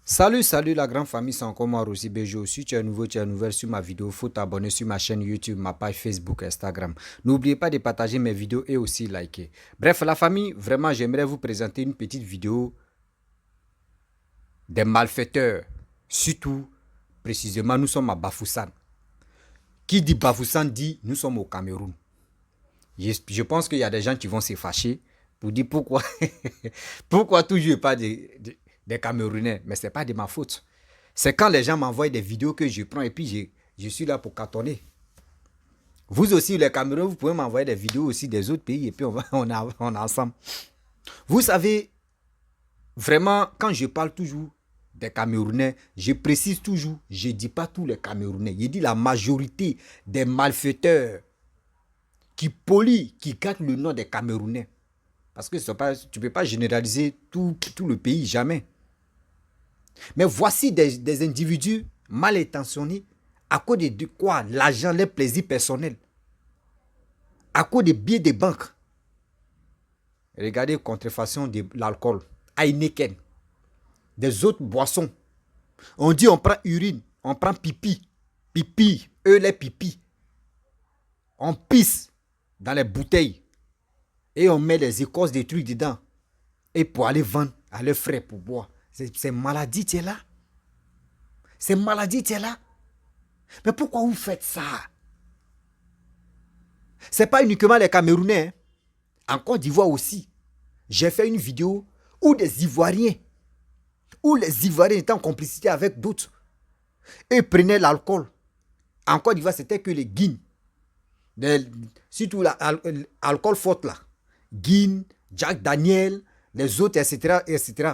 Salut la grande famille, c'est encore moi Rosy Bejo. Si tu es nouveau, tu es nouvelle sur ma vidéo, faut t'abonner sur ma chaîne YouTube, ma page Facebook, Instagram. N'oubliez pas de partager mes vidéos et aussi liker. Bref, la famille, vraiment, j'aimerais vous présenter une petite vidéo des malfaiteurs. Surtout, précisément, nous sommes à Bafoussam. Qui dit Bafoussam dit nous sommes au Cameroun. Je pense qu'il y a des gens qui vont se fâcher pour dire pourquoi, pourquoi toujours pas des Camerounais. Mais ce n'est pas de ma faute. C'est quand les gens m'envoient des vidéos que je prends et puis je suis là pour cartonner. Vous aussi, les Camerounais, vous pouvez m'envoyer des vidéos aussi des autres pays et puis on est ensemble. Vous savez, vraiment, quand je parle toujours des Camerounais, je précise toujours, je ne dis pas tous les Camerounais, je dis la majorité des malfaiteurs qui polient, qui gâtent le nom des Camerounais. Parce que tu ne peux pas généraliser tout le pays, jamais. Mais voici des individus mal intentionnés à cause de quoi? L'argent, les plaisirs personnels. À cause des billets de banque. Regardez contrefaçon de l'alcool. Heineken. Des autres boissons. On dit on prend urine, on prend pipi. Pipi, eux les pipis. On pisse dans les bouteilles. Et on met les écorces des trucs dedans. Et pour aller vendre à leurs frères pour boire. C'est maladie, tu es là. C'est maladie, tu es là. Mais pourquoi vous faites ça? Ce n'est pas uniquement les Camerounais. Hein. En Côte d'Ivoire aussi. J'ai fait une vidéo où des Ivoiriens, où les Ivoiriens étaient en complicité avec d'autres. Et prenaient l'alcool. En Côte d'Ivoire, c'était que les guines. Surtout l'alcool fort là. Guine, Jack Daniel, les autres, etc. etc.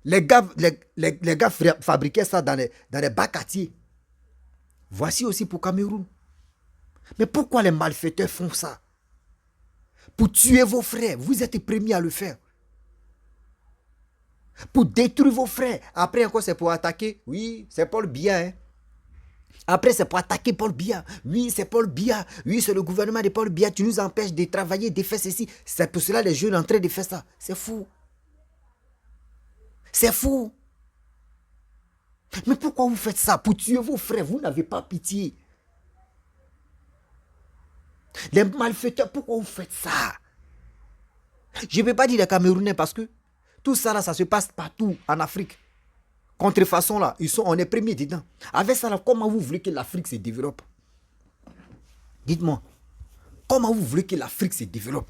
Les gars fabriquaient ça dans les bacatiers. Voici aussi pour Cameroun. Mais pourquoi les malfaiteurs font ça? Pour tuer vos frères. Vous êtes les premiers à le faire. Pour détruire vos frères. Après encore, c'est pour attaquer. Oui, c'est Paul Biya. Hein. Après, c'est pour attaquer Paul Biya. Oui, c'est Paul Biya. Oui, c'est le gouvernement de Paul Biya. Tu nous empêches de travailler, de faire ceci. C'est pour cela que les jeunes sont en train de faire ça. C'est fou. C'est fou. Mais pourquoi vous faites ça? Pour tuer vos frères, vous n'avez pas pitié. Les malfaiteurs, pourquoi vous faites ça? Je ne peux pas dire les Camerounais parce que tout ça là, ça se passe partout en Afrique. Contrefaçon là, on est premiers dedans. Avec ça là, comment vous voulez que l'Afrique se développe? Dites-moi, comment vous voulez que l'Afrique se développe?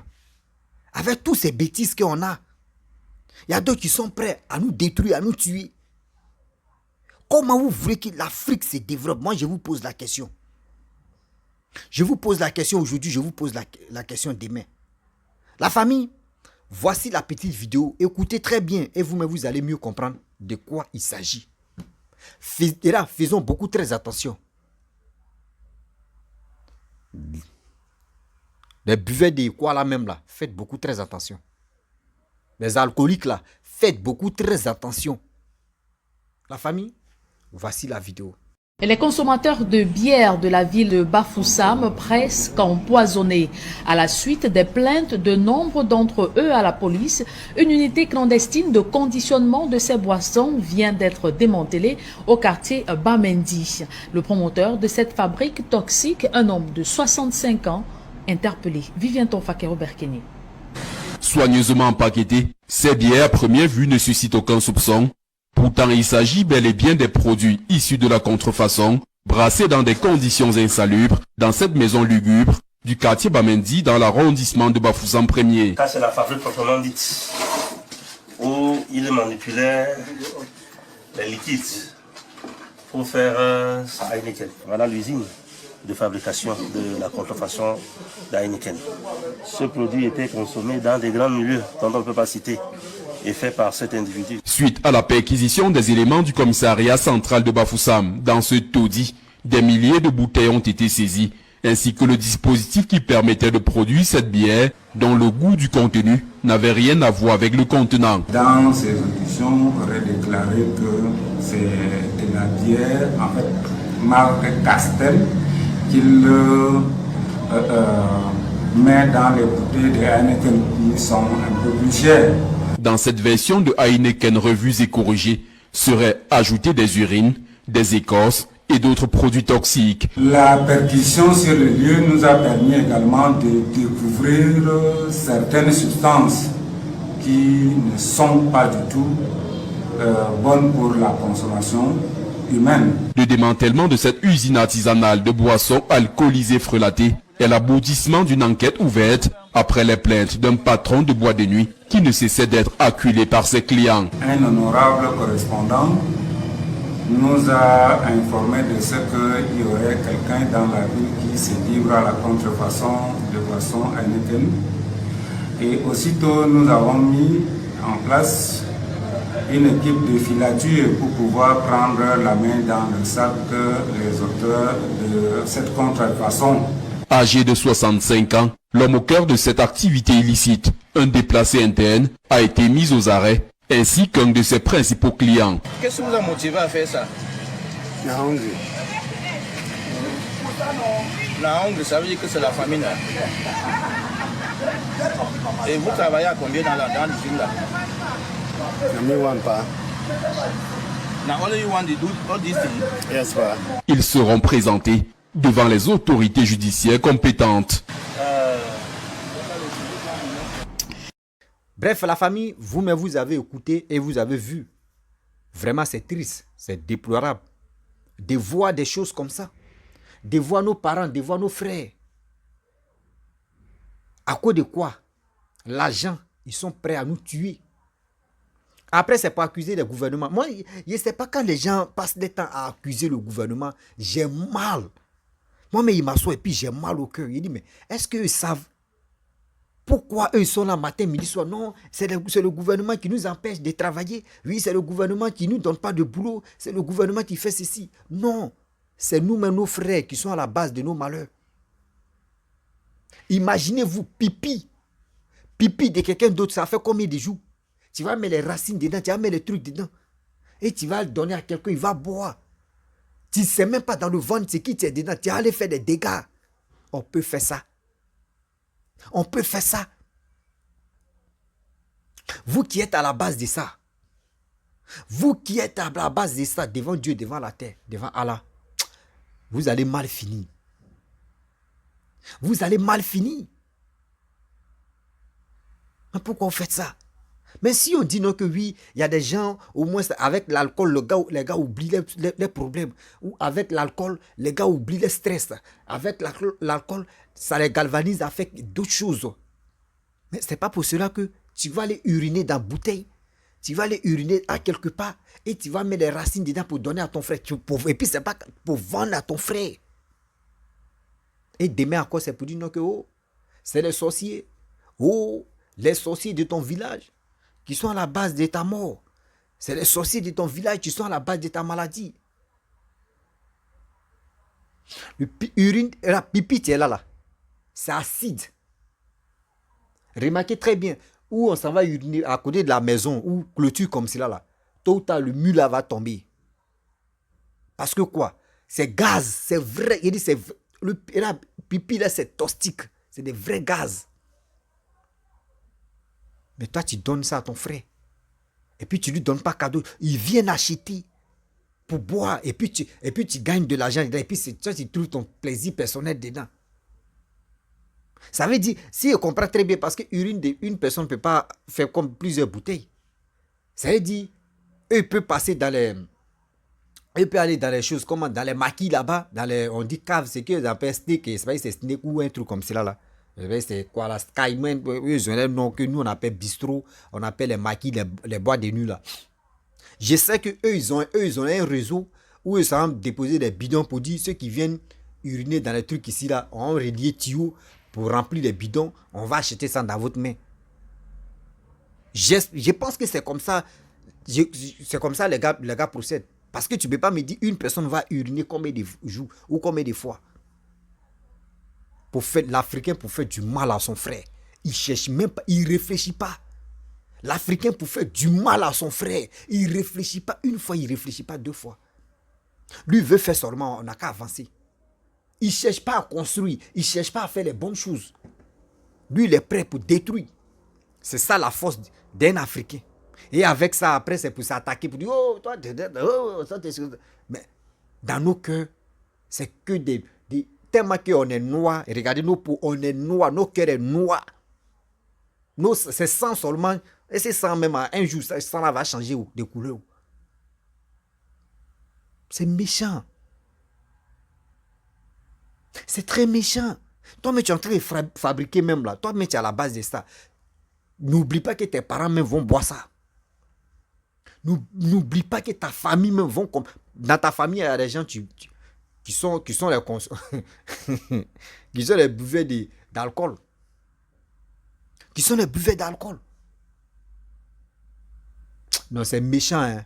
Avec tous ces bêtises qu'on a. Il y a d'autres qui sont prêts à nous détruire, à nous tuer. Comment vous voulez que l'Afrique se développe? Moi, je vous pose la question. Je vous pose la question aujourd'hui, je vous pose la question demain. La famille, voici la petite vidéo. Écoutez très bien et vous-même, vous allez mieux comprendre de quoi il s'agit. Et là, faisons beaucoup très attention. Les buveurs de quoi là même là, faites beaucoup très attention. Les alcooliques là, faites beaucoup très attention. La famille, voici la vidéo. Et les consommateurs de bière de la ville de Bafoussam presque empoisonnés. À la suite des plaintes de nombre d'entre eux à la police, une unité clandestine de conditionnement de ces boissons vient d'être démantelée au quartier Bamendi. Le promoteur de cette fabrique toxique, un homme de 65 ans, interpellé. Vivien Tonfakero Berkeni. Soigneusement empaquetées, ces bières à première vue ne suscitent aucun soupçon. Pourtant, il s'agit bel et bien des produits issus de la contrefaçon, brassés dans des conditions insalubres dans cette maison lugubre du quartier Bamendi dans l'arrondissement de Bafoussam 1er. Ça, c'est la fabrique proprement dite, où il manipulait les liquides pour faire sa Heineken. Voilà l'usine de fabrication de la contrefaçon d'Heineken. Ce produit était consommé dans des grands milieux dont on ne peut pas citer et fait par cet individu. Suite à la perquisition des éléments du commissariat central de Bafoussam, dans ce taudis, des milliers de bouteilles ont été saisies, ainsi que le dispositif qui permettait de produire cette bière, dont le goût du contenu n'avait rien à voir avec le contenant. Dans ces auditions, on aurait déclaré que c'est de la bière, en fait, marque Castel, qu'il met dans les bouteilles de Heineken qui sont un peu plus chères. dans cette version de Heineken revue et corrigée seraient ajoutées des urines, des écorces et d'autres produits toxiques. La perquisition sur le lieu nous a permis également de découvrir certaines substances qui ne sont pas du tout bonnes pour la consommation humaine. Le démantèlement de cette usine artisanale de boissons alcoolisées frelatées est l'aboutissement d'une enquête ouverte après les plaintes d'un patron de boîte de nuit qui ne cessait d'être acculé par ses clients. Un honorable correspondant nous a informé de ce qu'il y aurait quelqu'un dans la ville qui se livre à la contrefaçon de boissons Heineken. Et aussitôt, nous avons mis en place une équipe de filature pour pouvoir prendre la main dans le sac les auteurs de cette contrefaçon. Âgé de 65 ans, l'homme au cœur de cette activité illicite, un déplacé interne, a été mis aux arrêts, ainsi qu'un de ses principaux clients. Qu'est-ce qui vous a motivé à faire ça? La honte. La honte, ça veut dire que c'est la famine. Et vous travaillez à combien dans l'usine là? Now only you want to do all these things? Yes, sir. Ils seront présentés devant les autorités judiciaires compétentes. Bref, la famille, vous-même, vous avez écouté et vous avez vu. Vraiment, c'est triste, c'est déplorable. De voir des choses comme ça. De voir nos parents, de voir nos frères. À cause de quoi? L'argent, ils sont prêts à nous tuer. Après, c'est pour accuser le gouvernement. Moi, je ne sais pas quand les gens passent des temps à accuser le gouvernement, j'ai mal. Moi, mais il m'assoit et puis j'ai mal au cœur. Il dit, mais est-ce qu'eux savent pourquoi eux sont là matin, midi, soir? Non, c'est le gouvernement qui nous empêche de travailler. Oui, c'est le gouvernement qui ne nous donne pas de boulot. C'est le gouvernement qui fait ceci. Non, c'est nous-mêmes, nos frères, qui sont à la base de nos malheurs. Imaginez-vous, pipi de quelqu'un d'autre, ça fait combien de jours? Tu vas mettre les racines dedans, tu vas mettre les trucs dedans. Et tu vas le donner à quelqu'un, il va boire. Tu ne sais même pas dans le ventre ce qui est dedans. Tu vas aller faire des dégâts. On peut faire ça. On peut faire ça. Vous qui êtes à la base de ça. Vous qui êtes à la base de ça, devant Dieu, devant la terre, devant Allah, vous allez mal finir. Vous allez mal finir. Mais pourquoi vous faites ça? Mais si on dit non que oui, il y a des gens, au moins avec l'alcool, les gars oublient les problèmes. Ou avec l'alcool, les gars oublient le stress. Avec l'alcool, ça les galvanise à faire d'autres choses. Mais ce n'est pas pour cela que tu vas aller uriner dans la bouteille. Tu vas aller uriner à quelque part et tu vas mettre les racines dedans pour donner à ton frère. Et puis, ce n'est pas pour vendre à ton frère. Et demain encore, c'est pour dire non que oh, c'est les sorciers. Oh, les sorciers de ton village qui sont à la base de ta mort. C'est les sorciers de ton village qui sont à la base de ta maladie. Urine, la pipi, tu es là. C'est acide. Remarquez très bien, où on s'en va uriner à côté de la maison, ou clôture comme cela là. Tôt ou tard, le mur là va tomber. Parce que quoi? C'est gaz, c'est vrai. Il dit c'est la pipi là, c'est toxique. C'est des vrais gaz. Mais toi, tu donnes ça à ton frère. Et puis, tu ne lui donnes pas cadeau. Il vient acheter pour boire. Et puis, tu gagnes de l'argent dedans. Et puis, toi, tu trouves ton plaisir personnel dedans. Ça veut dire, si on comprend très bien, parce qu'une personne ne peut pas faire comme plusieurs bouteilles. Ça veut dire, eux peuvent passer dans les... Eux peuvent aller dans les choses, comme dans les maquis là-bas. On dit cave, c'est qu'ils appellent steak. C'est pas c'est steak ou un truc comme cela là. C'est quoi la Skyman, ils ont un nom que nous on appelle bistrot, on appelle les maquis, les boîtes de nuit là. Je sais que eux ils ont un réseau où ils sont déposer des bidons pour dire ceux qui viennent uriner dans les trucs ici là, on a relié tuyau pour remplir les bidons, on va acheter ça dans votre main. Je pense que c'est comme ça, c'est comme ça les gars procèdent. Parce que tu ne peux pas me dire une personne va uriner combien de jours ou combien de fois. L'Africain pour faire du mal à son frère. Il cherche même pas, il réfléchit pas. L'Africain pour faire du mal à son frère, il réfléchit pas une fois, il réfléchit pas deux fois. Lui veut faire seulement, on n'a qu'à avancer. Il cherche pas à construire, il cherche pas à faire les bonnes choses. Lui, il est prêt pour détruire. C'est ça la force d'un Africain. Et avec ça, après, c'est pour s'attaquer, pour dire, oh, toi, ça, mais dans nos cœurs, c'est que tellement qu'on est noir. Et regardez nos peaux, on est noir, nos cœurs est noir. C'est sang seulement. Et c'est sang même, un jour, ça sang là va changer de couleur. C'est méchant. C'est très méchant. Toi, mais tu es en train de fabriquer même là. Toi, mais tu es à la base de ça. N'oublie pas que tes parents même vont boire ça. N'oublie pas que ta famille même vont... Dans ta famille, il y a des gens qui sont les qui sont les buveurs d'alcool. Qui sont les buveurs d'alcool. Non, c'est méchant, hein.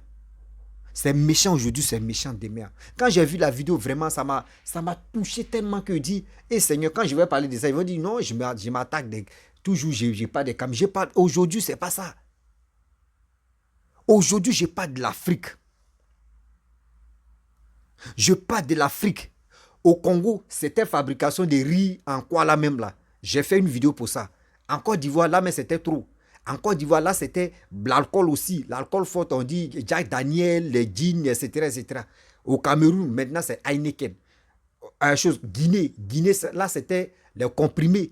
C'est méchant aujourd'hui, c'est méchant demain. Quand j'ai vu la vidéo, vraiment, ça m'a touché tellement que je dis, et Seigneur, quand je vais parler de ça, ils vont dire, non, je m'attaque, toujours, je n'ai pas de cam. Aujourd'hui, ce n'est pas ça. Aujourd'hui, je parle de l'Afrique. Je parle de l'Afrique. Au Congo, c'était fabrication de riz en quoi là même là. J'ai fait une vidéo pour ça. En Côte d'Ivoire, là, mais c'était trop. En Côte d'Ivoire, là, c'était l'alcool aussi. L'alcool fort, on dit Jack Daniel, les jeans, etc., etc. Au Cameroun, maintenant, c'est Heineken. Guinée, là, c'était les comprimés.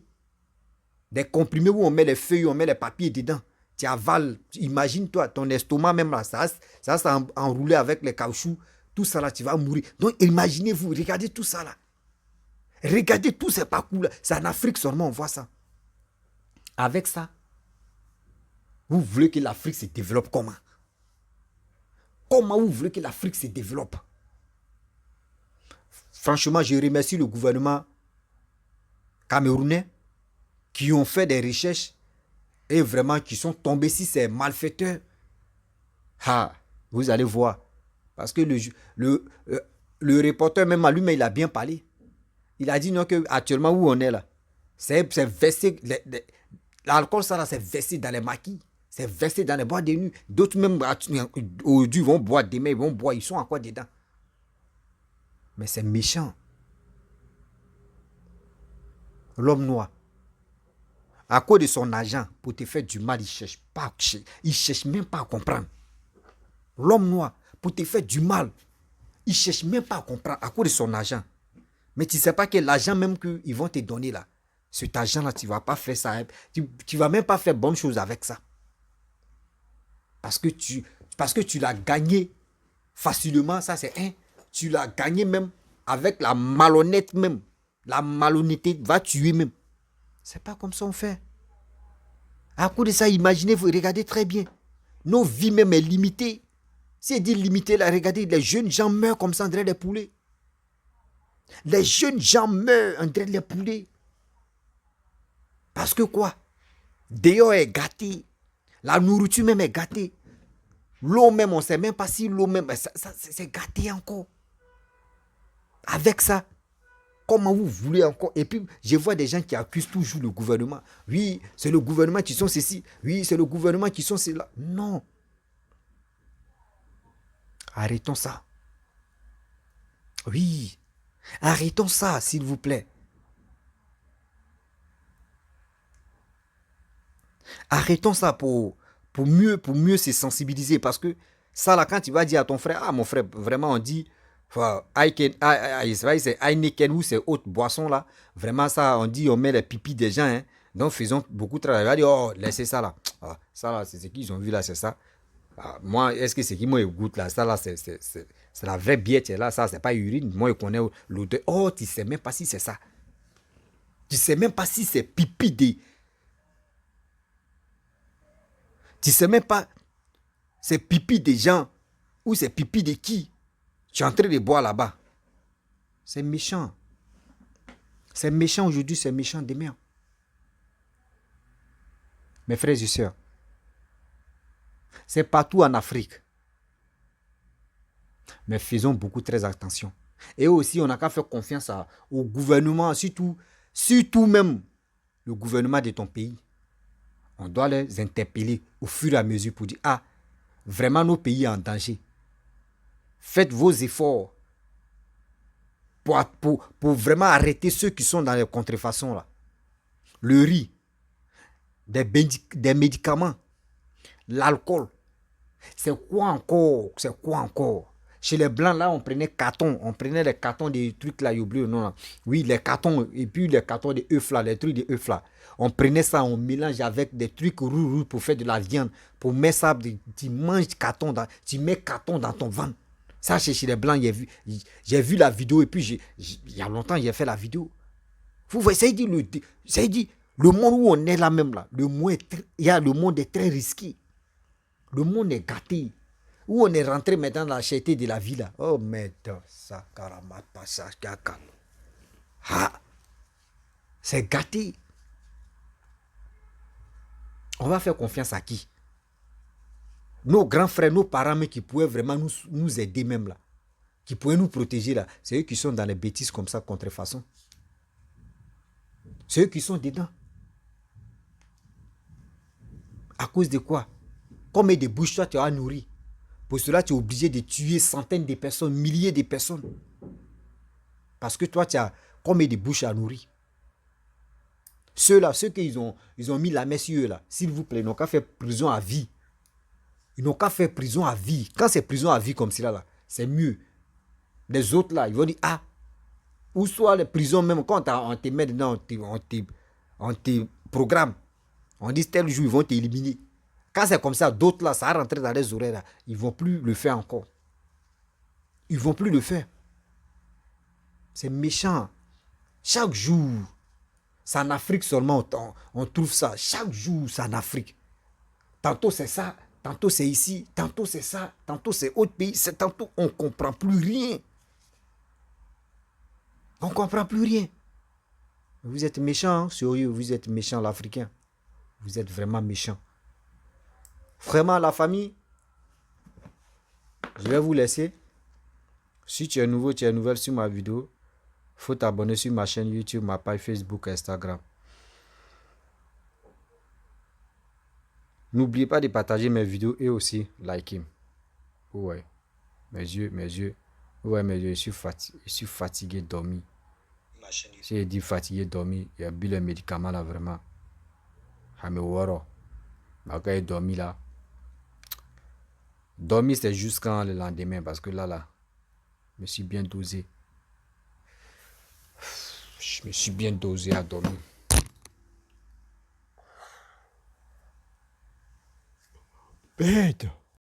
Des comprimés où on met les feuilles, on met les papiers dedans. Tu avales, imagine-toi, ton estomac même là, ça enroulé avec les caoutchoucs. Tout ça là, tu vas mourir. Donc, imaginez-vous, regardez tout ça là. Regardez tous ces parcours là. C'est en Afrique seulement, on voit ça. Avec ça, vous voulez que l'Afrique se développe comment? Comment vous voulez que l'Afrique se développe? Franchement, je remercie le gouvernement camerounais qui ont fait des recherches et vraiment qui sont tombés sur ces malfaiteurs. Ah, vous allez voir. Parce que le reporter, même à lui-même, il a bien parlé. Il a dit non, que actuellement où on est là, c'est versé, l'alcool, ça là, c'est versé dans les maquis. C'est versé dans les boîtes de nuit. D'autres même aujourd'hui vont boire, demain ils vont boire, ils sont encore dedans. Mais c'est méchant. L'homme noir, à cause de son argent, pour te faire du mal, il cherche même pas à comprendre. L'homme noir, pour te faire du mal, il cherche même pas à comprendre à cause de son argent. Mais tu ne sais pas que l'argent même qu'ils vont te donner là, cet argent-là, tu ne vas pas faire ça. Tu ne vas même pas faire bonne chose avec ça. Parce que tu l'as gagné facilement, ça c'est un. Tu l'as gagné même avec la malhonnête même. La malhonnêteté va tuer même. C'est pas comme ça on fait. À cause de ça, imaginez, vous regardez très bien. Nos vies même est limitée. C'est dit limité là, regardez, les jeunes gens meurent comme ça, on dirait des poulets. Les jeunes gens meurent, on dirait des poulets. Parce que quoi? Dehors est gâté. La nourriture même est gâtée. L'eau même, on ne sait même pas si l'eau même, c'est gâté encore. Avec ça, comment vous voulez encore? Et puis, je vois des gens qui accusent toujours le gouvernement. Oui, c'est le gouvernement qui sont ceci. Oui, c'est le gouvernement qui sont cela. Non. Arrêtons ça. Oui. Arrêtons ça, s'il vous plaît. Arrêtons ça pour mieux se sensibiliser. Parce que ça, là, quand tu vas dire à ton frère, ah, mon frère, vraiment, on dit, c'est Heineken ou c'est autre boisson, là. Vraiment, ça, on dit, on met les pipis des gens. Hein. Donc, faisons beaucoup de travail. Il va dire, oh, laissez ça, là. Ah, ça, là, c'est ce qu'ils ont vu, là, c'est ça. Ah, moi, est-ce que c'est qui moi goûte, là? Ça, là, c'est la vraie bière, là. Ça, c'est pas urine. Moi, je connais l'odeur. Oh, tu sais même pas si c'est ça. Tu sais même pas si c'est pipi des... Tu ne sais même pas c'est pipi des gens ou c'est pipi de qui tu es en train de boire là-bas. C'est méchant. C'est méchant aujourd'hui, c'est méchant demain. Mes frères et sœurs, c'est partout en Afrique. Mais faisons beaucoup très attention. Et aussi, on n'a qu'à faire confiance au gouvernement, surtout même le gouvernement de ton pays. On doit les interpeller au fur et à mesure pour dire, ah, vraiment nos pays sont en danger. Faites vos efforts pour vraiment arrêter ceux qui sont dans les contrefaçons là. Le riz, des médicaments, l'alcool. C'est quoi encore? C'est quoi encore? Chez les Blancs, là, on prenait carton. On prenait les cartons des trucs là, j'ai oublié le nom là. Oui, les cartons, et puis les cartons de œufs là, les trucs de œufs là. On prenait ça, on mélange avec des trucs roux pour faire de la viande. Pour mettre ça, tu manges carton, tu mets carton dans ton ventre. Ça, chez les Blancs, j'ai vu la vidéo et puis il y a longtemps, j'ai fait la vidéo. Vous voyez, ça dit le monde où on est là même là, le monde est très risqué. Le monde est gâté. Où on est rentré maintenant dans la cherté de la vie là. Oh merde, ça caramba, passage caca. Ah, c'est gâté. On va faire confiance à qui? Nos grands frères, nos parents, mais qui pouvaient vraiment nous aider même là. Qui pouvaient nous protéger là. C'est eux qui sont dans les bêtises comme ça, contrefaçon. C'est eux qui sont dedans. À cause de quoi? Combien de bouches toi tu as nourri? Pour cela, tu es obligé de tuer centaines de personnes, milliers de personnes. Parce que toi, tu as combien de bouches à nourrir? Ceux-là, ceux qu'ils ont mis la main sur eux là, s'il vous plaît, ils n'ont qu'à faire prison à vie. Ils n'ont qu'à faire prison à vie. Quand c'est prison à vie comme cela là, c'est mieux. Les autres là, ils vont dire, ah, ou soit les prisons même, quand on te met dedans, on te programme. On dit tel jour, ils vont t'éliminer. Quand c'est comme ça, d'autres là, ça va rentrer dans les oreilles là. Ils ne vont plus le faire encore. Ils ne vont plus le faire. C'est méchant. Chaque jour, c'est en Afrique seulement, on trouve ça. Chaque jour, c'est en Afrique. Tantôt c'est ça, tantôt c'est ici, tantôt c'est ça, tantôt c'est autre pays, tantôt on ne comprend plus rien. On ne comprend plus rien. Vous êtes méchant, sérieux, vous êtes méchant l'Africain. Vous êtes vraiment méchant. Vraiment la famille, je vais vous laisser. Si tu es nouveau, tu es nouvelle sur ma vidéo, il faut t'abonner sur ma chaîne YouTube, ma page Facebook, Instagram. N'oubliez pas de partager mes vidéos et aussi liker. Ouais, mes yeux. Ouais, mes yeux, je suis fatigué, dormi. Si je dis fatigué, dormi, il y a bu les médicaments là vraiment. Quand il dormi là. Dormir c'est jusqu'à le lendemain parce que là, je me suis bien dosé. Je me suis bien dosé à dormir. Bête.